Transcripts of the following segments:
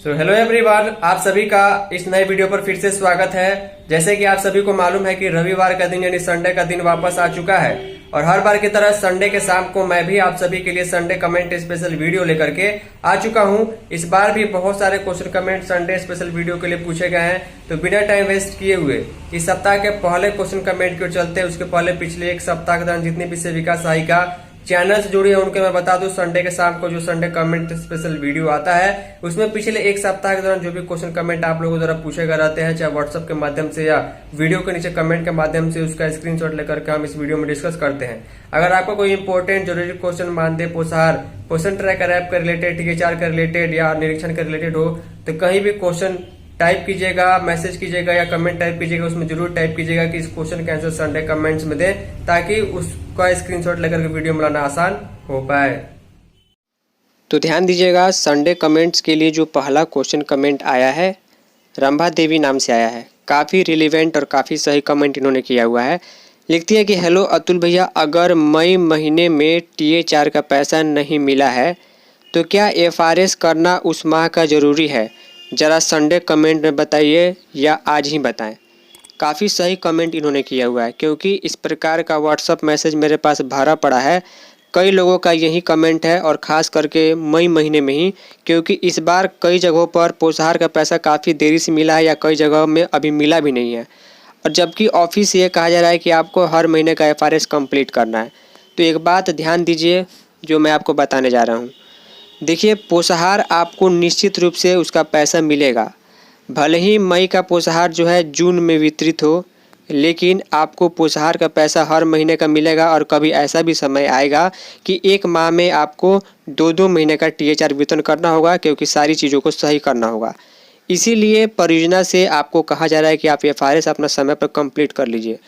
Hello everyone, आप सभी का इस नए वीडियो पर फिर से स्वागत है। जैसे कि आप सभी को मालूम है कि रविवार का दिन यानी संडे का दिन वापस आ चुका है और हर बार की तरह संडे के शाम को मैं भी आप सभी के लिए संडे कमेंट स्पेशल वीडियो लेकर के आ चुका हूं। इस बार भी बहुत सारे question comment Sunday special video के लिए पूछे गए हैं, तो बिना टाइम वेस्ट किए हुए इस सप्ताह के पहले क्वेश्चन कमेंट के चलते उसके पहले पिछले एक सप्ताह के दौरान जितनी भी सेविका सहायिका चैनल से जुड़ी है उनके मैं बता दूं, संडे के शाम को जो संडे कमेंट स्पेशल वीडियो आता है उसमें पिछले एक सप्ताह के दौरान जो भी क्वेश्चन कमेंट आप लोगों द्वारा पूछे गए रहते हैं, चाहे व्हाट्सएप के माध्यम से या वीडियो के नीचे कमेंट के माध्यम से, उसका स्क्रीनशॉट लेकर के हम इस वीडियो में डिस्कस करते हैं। अगर आपको कोई इंपॉर्टेंट जरूरी क्वेश्चन मानदेय पोषाहार क्वेश्चन ट्रैकर ऐप के रिलेटेड, टीके4 के रिलेटेड या निरीक्षण के रिलेटेड हो तो कहीं भी क्वेश्चन टाइप कीजिएगा, मैसेज कीजिएगा या कमेंट टाइप कीजिएगा, उसमें जरूर टाइप कीजिएगा कि इस क्वेश्चन के आंसर संडे कमेंट्स में दें ताकि उसका स्क्रीनशॉट लेकर के वीडियो में लाना आसान हो पाए। तो ध्यान दीजिएगा, संडे कमेंट्स के लिए जो पहला क्वेश्चन कमेंट आया है रंभा देवी नाम से आया है। काफ़ी रिलेवेंट और काफ़ी सही कमेंट इन्होंने किया हुआ है। लिखती है कि हेलो अतुल भैया, अगर मई महीने में TA4 का पैसा नहीं मिला है तो क्या FRS करना उस माह का ज़रूरी है? ज़रा संडे कमेंट में बताइए या आज ही बताएं। काफ़ी सही कमेंट इन्होंने किया हुआ है क्योंकि इस प्रकार का व्हाट्सअप मैसेज मेरे पास भरा पड़ा है। कई लोगों का यही कमेंट है और ख़ास करके मई महीने में ही, क्योंकि इस बार कई जगहों पर पोषाहार का पैसा काफ़ी देरी से मिला है या कई जगहों में अभी मिला भी नहीं है, और जबकि ऑफिस ये कहा जा रहा है कि आपको हर महीने का FRS कंप्लीट करना है। तो एक बात ध्यान दीजिए जो मैं आपको बताने जा रहा हूँ। देखिए, पोषाहार आपको निश्चित रूप से उसका पैसा मिलेगा। भले ही मई का पोषाहार जो है जून में वितरित हो, लेकिन आपको पोषाहार का पैसा हर महीने का मिलेगा। और कभी ऐसा भी समय आएगा कि एक माह में आपको 2-2 महीने का TA4 वेतन करना होगा, क्योंकि सारी चीज़ों को सही करना होगा। इसीलिए परियोजना से आपको कहा जा रहा है कि आप FRS अपना समय पर कंप्लीट कर लीजिए।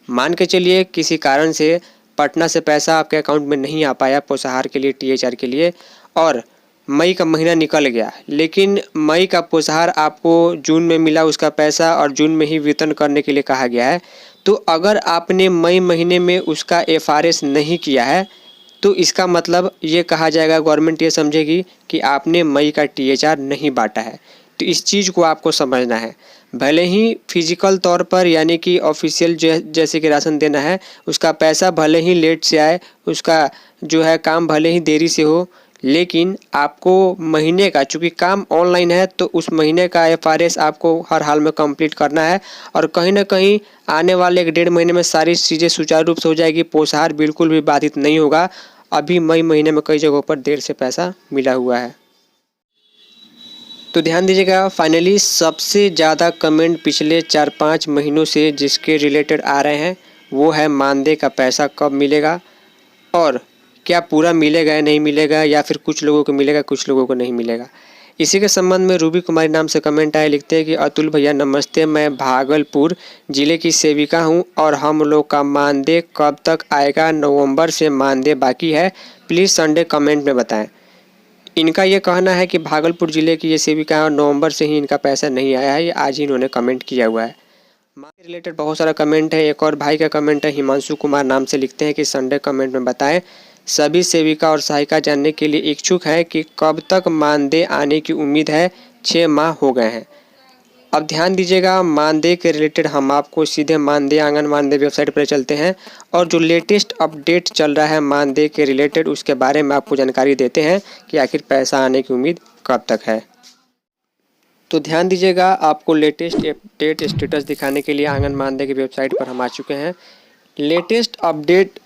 मान के चलिए किसी कारण से पटना से पैसा आपके अकाउंट में नहीं आ पाया पोषाहार के लिए, TA4 के लिए, और मई का महीना निकल गया, लेकिन मई का पोषाहार आपको जून में मिला उसका पैसा और जून में ही वेतन करने के लिए कहा गया है। तो अगर आपने मई महीने में उसका FRS नहीं किया है तो इसका मतलब ये कहा जाएगा, गवर्नमेंट ये समझेगी कि आपने मई का TA4 नहीं बांटा है। तो इस चीज़ को आपको समझना है। भले ही फिजिकल तौर पर यानी कि ऑफिशियल जैसे कि राशन देना है, उसका पैसा भले ही लेट से आए, उसका जो है काम भले ही देरी से हो, लेकिन आपको महीने का, चूँकि काम ऑनलाइन है तो उस महीने का FRS आपको हर हाल में कंप्लीट करना है। और कहीं ना कहीं आने वाले 1-1.5 महीने में सारी चीज़ें सुचारू रूप से हो जाएगी, पोषाहार बिल्कुल भी बाधित नहीं होगा। अभी मई महीने में कई जगहों पर देर से पैसा मिला हुआ है। तो ध्यान दीजिएगा, फाइनली सबसे ज़्यादा कमेंट पिछले 4-5 महीनों से जिसके रिलेटेड आ रहे हैं वो है मानदेय का पैसा कब मिलेगा और क्या पूरा मिलेगा या नहीं मिलेगा, या फिर कुछ लोगों को मिलेगा कुछ लोगों को नहीं मिलेगा। इसी के संबंध में रूबी कुमारी नाम से कमेंट आए। लिखते हैं कि अतुल भैया नमस्ते, मैं भागलपुर ज़िले की सेविका हूं और हम लोग का मानदेय कब तक आएगा? नवंबर से मानदेय बाकी है, प्लीज़ संडे कमेंट में बताएं। इनका ये कहना है कि भागलपुर ज़िले की ये सेविका है और नवंबर से ही इनका पैसा नहीं आया है, ये आज ही इन्होंने कमेंट किया हुआ है। माँ के रिलेटेड बहुत सारा कमेंट है। एक और भाई का कमेंट है, हिमांशु कुमार नाम से, लिखते हैं कि संडे कमेंट में बताएं। सभी सेविका और सहायिका जानने के लिए इच्छुक हैं कि कब तक मानदेय आने की उम्मीद है, 6 माह हो गए हैं। अब ध्यान दीजिएगा, मानदेय के रिलेटेड हम आपको सीधे मानदेय आंगन मानदेय वेबसाइट पर चलते हैं और जो लेटेस्ट अपडेट चल रहा है मानदेय के रिलेटेड उसके बारे में आपको जानकारी देते हैं कि आखिर पैसा आने की उम्मीद कब तक है। तो ध्यान दीजिएगा, आपको लेटेस्ट अपडेट स्टेटस दिखाने के लिए आंगन मानदेय की वेबसाइट पर हम आ चुके हैं। लेटेस्ट अपडेट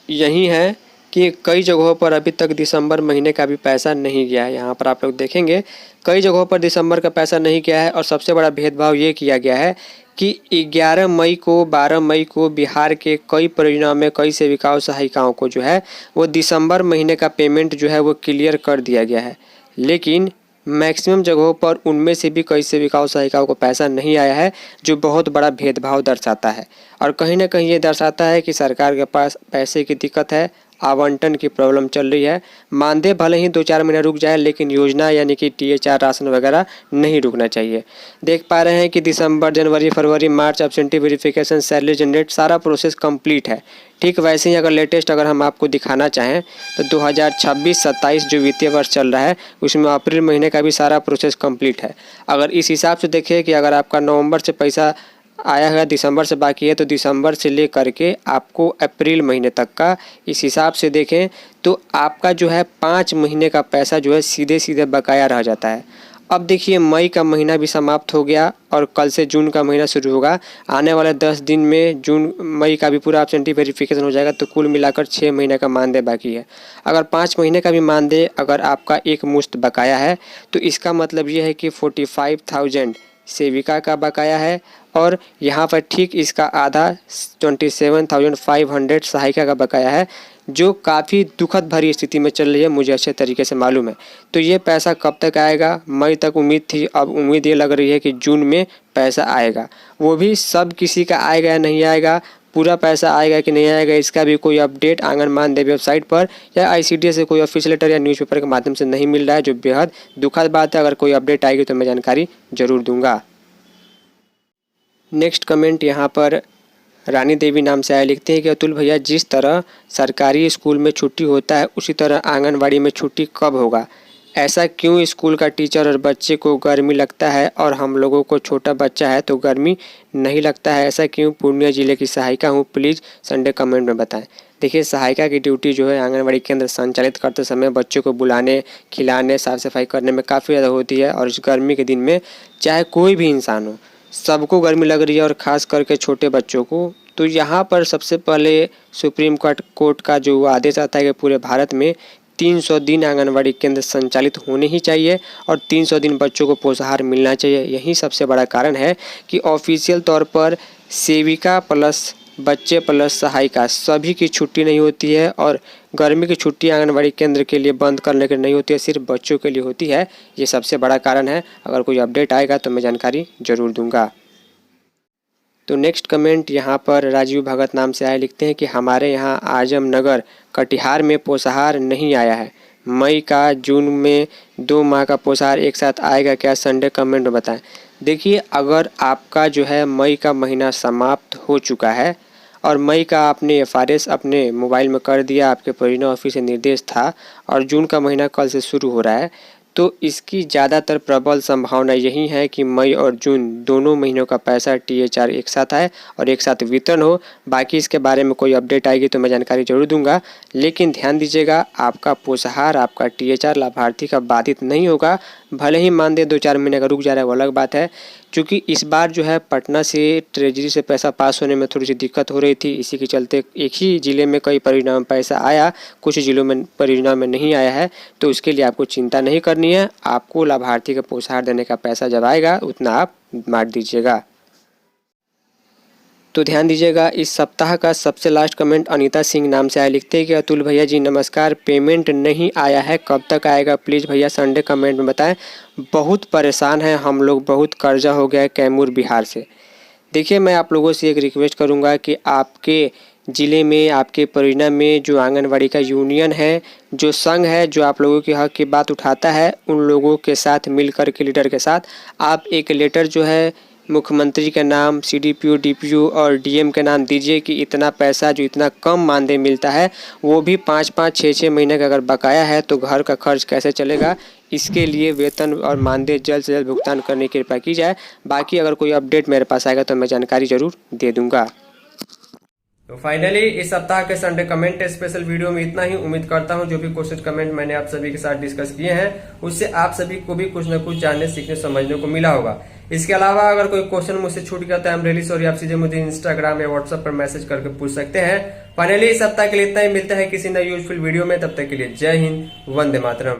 यही है कि कई जगहों पर अभी तक दिसंबर महीने का भी पैसा नहीं गया है। यहाँ पर आप लोग देखेंगे कई जगहों पर दिसंबर का पैसा नहीं गया है। और सबसे बड़ा भेदभाव ये किया गया है कि 11 मई को 12 मई को बिहार के कई परियोजनाओं में कई सेविकाओं सहायिकाओं को जो है वो दिसंबर महीने का पेमेंट जो है वो क्लियर कर दिया गया है, लेकिन मैक्सिमम जगहों पर उनमें से भी कई सेविकाओं सहायिकाओं को पैसा नहीं आया है, जो बहुत बड़ा भेदभाव दर्शाता है। और कहीं ना कहीं ये दर्शाता है कि सरकार के पास पैसे की दिक्कत है, आवंटन की प्रॉब्लम चल रही है। मानदेय भले ही 2-4 महीना रुक जाए, लेकिन योजना यानी कि THR राशन वगैरह नहीं रुकना चाहिए। देख पा रहे हैं कि दिसंबर, जनवरी, फरवरी, मार्च एब्सेंटी वेरिफिकेशन, सैलरी जनरेट सारा प्रोसेस कंप्लीट है। ठीक वैसे ही अगर लेटेस्ट अगर हम आपको दिखाना चाहें तो 2026-27 जो वित्तीय वर्ष चल रहा है उसमें अप्रैल महीने का भी सारा प्रोसेस कंप्लीट है। अगर इस हिसाब से देखें कि अगर आपका नवंबर से पैसा आया है, दिसंबर से बाकी है, तो दिसंबर से ले करके आपको अप्रैल महीने तक का इस हिसाब से देखें तो आपका जो है 5 महीने का पैसा जो है सीधे सीधे बकाया रह जाता है। अब देखिए मई का महीना भी समाप्त हो गया और कल से जून का महीना शुरू होगा। आने वाले 10 दिन में मई का भी पूरा एब्सेंटी वेरिफिकेशन हो जाएगा, तो कुल मिलाकर 6 महीने का मानदेय बाकी है। अगर 5 महीने का भी मानदेय अगर आपका एक मुश्त बकाया है तो इसका मतलब ये है कि 45,000 सेविका का बकाया है और यहाँ पर ठीक इसका आधा 27,500 सहायिका का बकाया है, जो काफ़ी दुखद भरी स्थिति में चल रही है, मुझे अच्छे तरीके से मालूम है। तो ये पैसा कब तक आएगा? मई तक उम्मीद थी, अब उम्मीद ये लग रही है कि जून में पैसा आएगा। वो भी सब किसी का आएगा या नहीं आएगा, पूरा पैसा आएगा कि नहीं आएगा, इसका भी कोई अपडेट आंगन मानदेय वेबसाइट पर या ICDS से कोई ऑफिशियल लेटर या न्यूज़पेपर के माध्यम से नहीं मिल रहा है, जो बेहद दुखद बात है। अगर कोई अपडेट आएगी तो मैं जानकारी जरूर दूंगा। नेक्स्ट कमेंट यहाँ पर रानी देवी नाम से आया, लिखते हैं कि अतुल भैया, जिस तरह सरकारी स्कूल में छुट्टी होता है उसी तरह आंगनवाड़ी में छुट्टी कब होगा? ऐसा क्यों स्कूल का टीचर और बच्चे को गर्मी लगता है और हम लोगों को छोटा बच्चा है तो गर्मी नहीं लगता है? ऐसा क्यों? पूर्णिया जिले की सहायिका हूँ, प्लीज़ संडे कमेंट में बताएं। देखिए सहायिका की ड्यूटी जो है आंगनवाड़ी केंद्र संचालित करते समय बच्चों को बुलाने, खिलाने, साफ सफाई करने में काफ़ी ज़्यादा होती है। और इस गर्मी के दिन में चाहे कोई भी इंसान हो, सबको गर्मी लग रही है और ख़ास करके छोटे बच्चों को। तो यहाँ पर सबसे पहले सुप्रीम कोर्ट का जो आदेश आता है कि पूरे भारत में 300 दिन आंगनवाड़ी केंद्र संचालित होने ही चाहिए और 300 दिन बच्चों को पोषाहार मिलना चाहिए। यही सबसे बड़ा कारण है कि ऑफिशियल तौर पर सेविका प्लस बच्चे प्लस सहायिका सभी की छुट्टी नहीं होती है और गर्मी की छुट्टी आंगनवाड़ी केंद्र के लिए बंद करने की नहीं होती है, सिर्फ बच्चों के लिए होती है। ये सबसे बड़ा कारण है। अगर कोई अपडेट आएगा तो मैं जानकारी ज़रूर दूंगा। तो नेक्स्ट कमेंट यहाँ पर राजीव भगत नाम से आए, लिखते हैं कि हमारे यहाँ आजमनगर कटिहार में पोषाहार नहीं आया है। मई का जून में 2 माह का पोषाहार एक साथ आएगा क्या? संडे कमेंट में बताएं। देखिए अगर आपका जो है मई का महीना समाप्त हो चुका है और मई का आपने FRS अपने मोबाइल में कर दिया, आपके परिवहन ऑफिस से निर्देश था, और जून का महीना कल से शुरू हो रहा है, तो इसकी ज़्यादातर प्रबल संभावना यही है कि मई और जून दोनों महीनों का पैसा THR एक साथ आए और एक साथ वितरण हो। बाकी इसके बारे में कोई अपडेट आएगी तो मैं जानकारी जरूर दूंगा, लेकिन ध्यान दीजिएगा आपका पोषाहार, आपका THR लाभार्थी का बाधित नहीं होगा। भले ही मानदेय 2-4 महीने का रुक जा रहा है, वो अलग बात है। क्योंकि इस बार जो है पटना से ट्रेजरी से पैसा पास होने में थोड़ी सी दिक्कत हो रही थी, इसी के चलते एक ही ज़िले में कई परियोजनाओं में पैसा आया, कुछ ज़िलों में परियोजनाओं में नहीं आया है। तो उसके लिए आपको चिंता नहीं करनी है। आपको लाभार्थी का पोषाहार देने का पैसा जब आएगा उतना आप बांट दीजिएगा। तो ध्यान दीजिएगा, इस सप्ताह का सबसे लास्ट कमेंट अनीता सिंह नाम से आया, लिखते हैं कि अतुल भैया जी नमस्कार, पेमेंट नहीं आया है, कब तक आएगा? प्लीज़ भैया संडे कमेंट में बताएं। बहुत परेशान हैं हम लोग, बहुत कर्जा हो गया है कैमूर बिहार से। देखिए मैं आप लोगों से एक रिक्वेस्ट करूंगा कि आपके ज़िले में, आपके परियोजना में जो आंगनवाड़ी का यूनियन है, जो संघ है, जो आप लोगों के हक की बात उठाता है, उन लोगों के साथ मिलकर के लीडर के साथ आप एक लेटर जो है मुख्यमंत्री के नाम, CDPO, DPO और DM के नाम दीजिए कि इतना पैसा जो इतना कम मानदेय मिलता है, वो भी 5-5, 6-6 महीने का अगर बकाया है तो घर का खर्च कैसे चलेगा। इसके लिए वेतन और मानदेय जल्द से जल्द भुगतान करने की कृपा की जाए। बाकी अगर कोई अपडेट मेरे पास आएगा तो मैं जानकारी ज़रूर दे दूँगा। तो फाइनली इस सप्ताह के संडे कमेंट स्पेशल वीडियो में इतना ही। उम्मीद करता हूं जो भी क्वेश्चन कमेंट मैंने आप सभी के साथ डिस्कस किए हैं उससे आप सभी को भी कुछ न कुछ जानने, सीखने, समझने को मिला होगा। इसके अलावा अगर कोई क्वेश्चन मुझसे छूट गया तो आई एम रियली सॉरी, आप सीधे मुझे इंस्टाग्राम या व्हाट्सएप पर मैसेज करके पूछ सकते हैं। फाइनली इस सप्ताह के लिए इतना ही। मिलते हैं किसी नए यूजफुल वीडियो में, तब तक के लिए जय हिंद, वंदे मातरम।